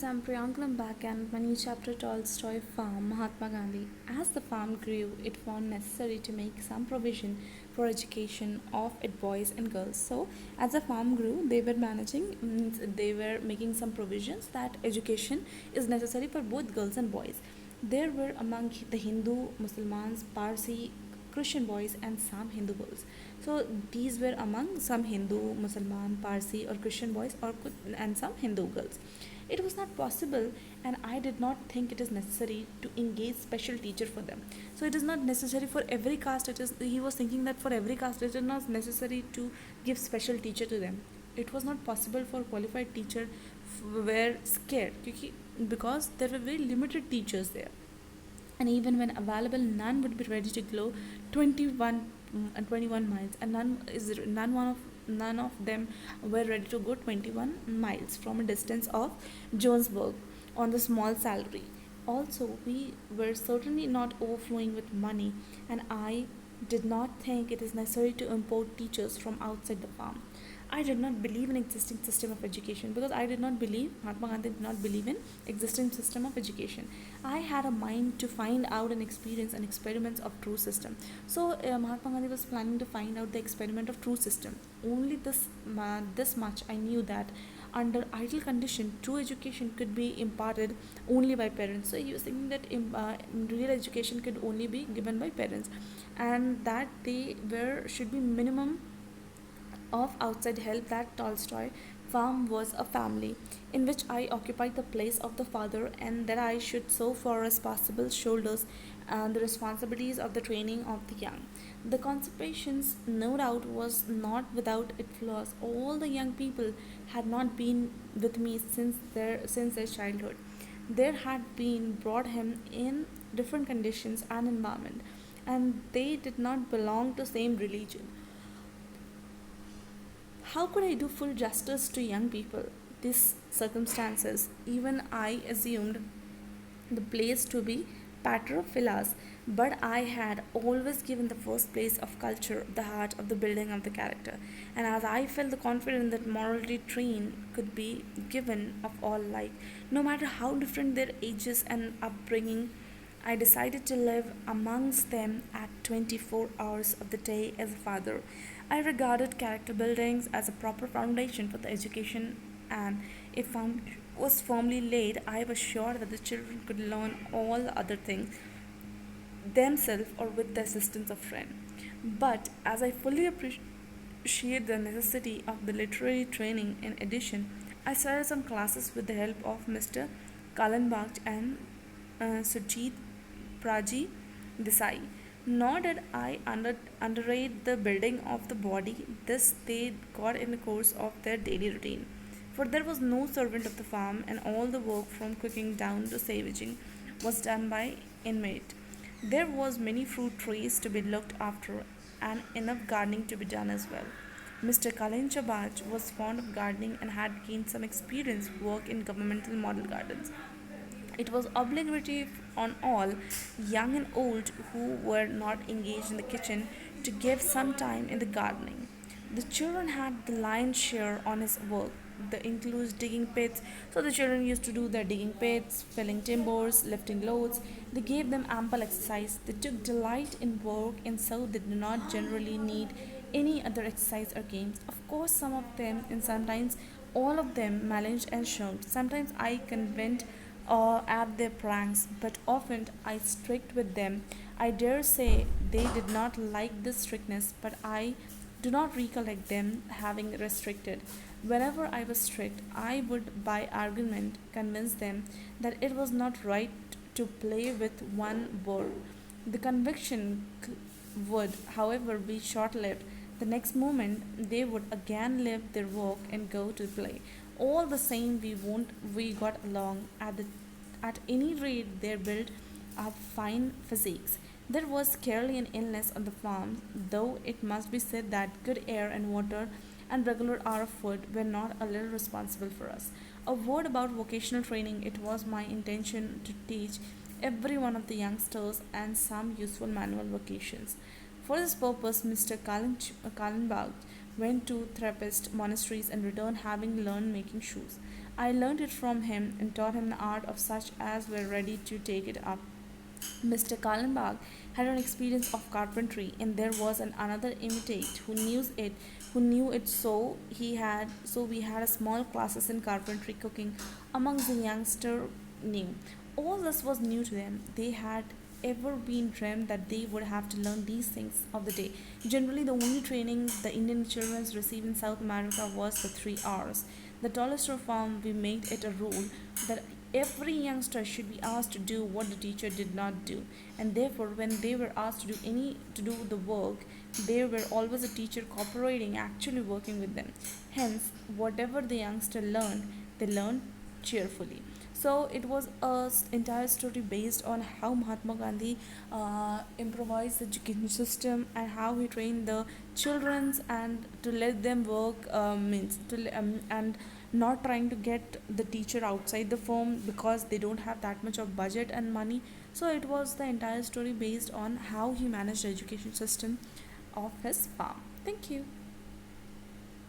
I'm Priyanka. I'm back, and my new chapter Tolstoy Farm, Mahatma Gandhi. As the farm grew, it found necessary to make some provision for education of its boys and girls. So, as the farm grew, they were they were making some provisions that education is necessary for both girls and boys. There were among the Hindu, Muslims, Parsi, Christian boys, and some Hindu girls. So these were among some Hindu, Muslim, Parsi, or Christian boys, and some Hindu girls. It was not possible, and I did not think it is necessary to engage special teacher for them. So it is not necessary for every caste. It is he was thinking that for every caste it is not necessary to give special teacher to them. It was not possible for qualified teacher were scared because there were very limited teachers there, and even when available, none would be ready to go 21 miles, and none of them were ready to go 21 miles from a distance of Jonesburg on the small salary. Also, we were certainly not overflowing with money, and I did not think it is necessary to import teachers from outside the farm. I did not believe in existing system of education because I did not believe Mahatma Gandhi did not believe in existing system of education. I had a mind to find out and experience and experiments of true system. So Mahatma Gandhi was planning to find out the experiment of true system. Only this much I knew, that under ideal condition, true education could be imparted only by parents. So he was thinking that real education could only be given by parents, and that they were should be minimum of outside help. That Tolstoy farm was a family in which I occupied the place of the father, and that I should so far as possible shoulders the responsibilities of the training of the young. The concentrations, no doubt, was not without its flaws. All the young people had not been with me since their childhood. There had been brought him in different conditions and environment, and they did not belong to same religion. How could I do full justice to young people? These circumstances, even I assumed the place to be Pater but I had always given the first place of culture, the heart of the building of the character. And as I felt the confidence that morality train could be given of all life, no matter how different their ages and upbringing, I decided to live amongst them at 24 hours of the day as a father. I regarded character buildings as a proper foundation for the education, and if found was firmly laid, I was sure that the children could learn all other things themselves or with the assistance of friends. But as I fully appreciate the necessity of the literary training in addition, I started some classes with the help of Mr. Kallenbach and Sujit Praji Desai. Nor did I underrate the building of the body. This they got in the course of their daily routine. For there was no servant of the farm, and all the work from cooking down to savaging was done by inmate. There was many fruit trees to be looked after, and enough gardening to be done as well. Mr. Kalinchabaj was fond of gardening and had gained some experience work in governmental model gardens. It was obligatory on all, young and old, who were not engaged in the kitchen to give some time in the gardening. The children had the lion's share on his work. The includes digging pits, so the children used to do their digging pits, felling timbers, lifting loads. They gave them ample exercise. They took delight in work, and so they did not generally need any other exercise or games. Of course, some of them, and sometimes all of them, managed and showed. Sometimes I convent or at their pranks, but often I strict with them. I dare say they did not like this strictness, but I do not recollect them having restricted. Whenever I was strict, I would by argument convince them that it was not right to play with one word. The conviction would, however, be short lived. The next moment they would again leave their work and go to play. All the same, we got along. At any rate, they built up fine physiques. There was scarcely an illness on the farm, though it must be said that good air and water and regular hour of food were not a little responsible for us. A word about vocational training. It was my intention to teach every one of the youngsters and some useful manual vocations. For this purpose, Mr. Kallenbach went to Trappist monasteries and returned having learned making shoes. I learned it from him and taught him the art of such as were ready to take it up. Mr. Kallenbach had an experience of carpentry, and there was another imitate who knew it. So we had a small classes in carpentry cooking amongst the youngster knew. All this was new to them. They had ever been dreamed that they would have to learn these things of the day. Generally, the only training the Indian children receive in South America was the 3 hours. The tallest reform we made it a rule that every youngster should be asked to do what the teacher did not do, and therefore, when they were asked to do the work, there were always a teacher cooperating, actually working with them. Hence, whatever the youngster learned, they learned cheerfully. So it was a entire story based on how Mahatma Gandhi improvised the education system and how he trained the childrens and to let them work means and not trying to get the teacher outside the firm because they don't have that much of budget and money. So it was the entire story based on how he managed the education system of his farm. Thank you.